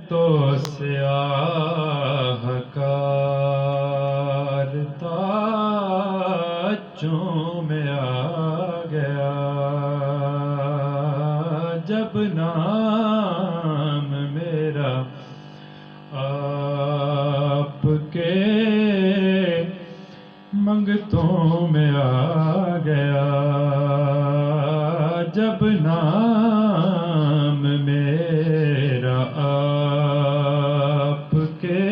تو سیاہ کارتا چوم آ گیا جب نام میرا آپ کے منگتوں میں آ گیا جب نام میرا آپ کے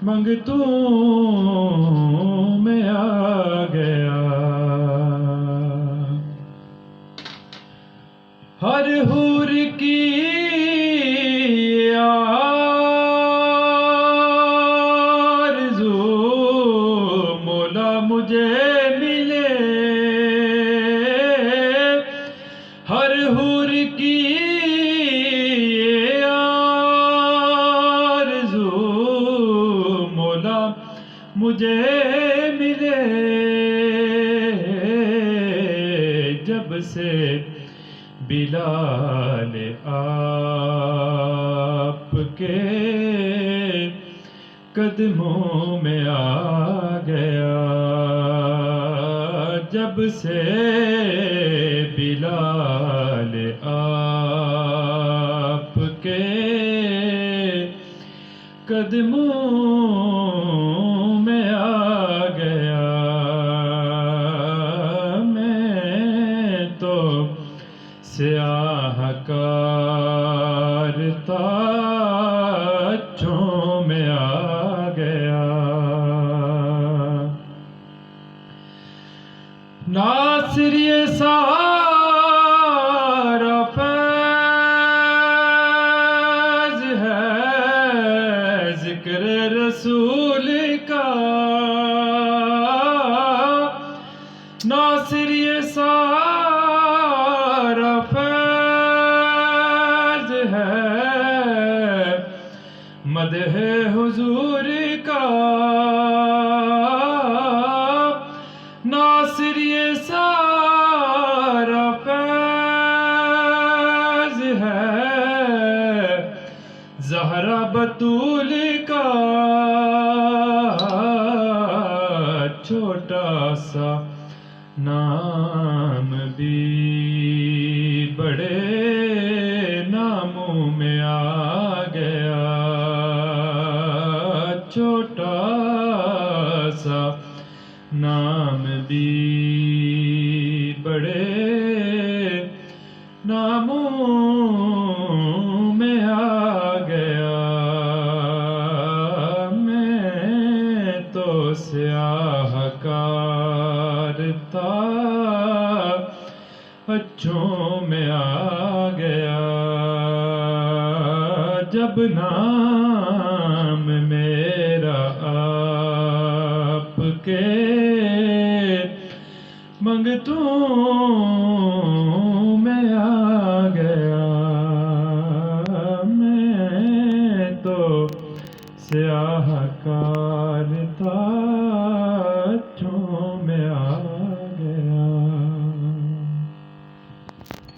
منگتوں میں آ گیا ہر حور کی آرزو مولا مجھے ملے ہر حور کی آرزو مولا مجھے ملے جب سے بلال آپ کے قدموں میں آ گیا جب سے بلال آپ کے قدموں میں آ گیا میں تو سیاہ کارتا چوم میں آ گیا ناصر یہ سارا فیض ہے ذکر رسول کا ناصر یہ سارا فیض ہے مدح حضور کا ناصر یہ سارا فیض ہے زہرا بطول کا چھوٹا سا نام بھی بڑے ناموں میں آ گیا چھوٹا سا نام بھی بڑے ناموں میں آ گیا میں تو سیاہ کارتا اچھوں میں آ گیا جب نام میرا آپ کے منگتوں میں آ گیا میں تو سیاہ کارتا چوں میں آ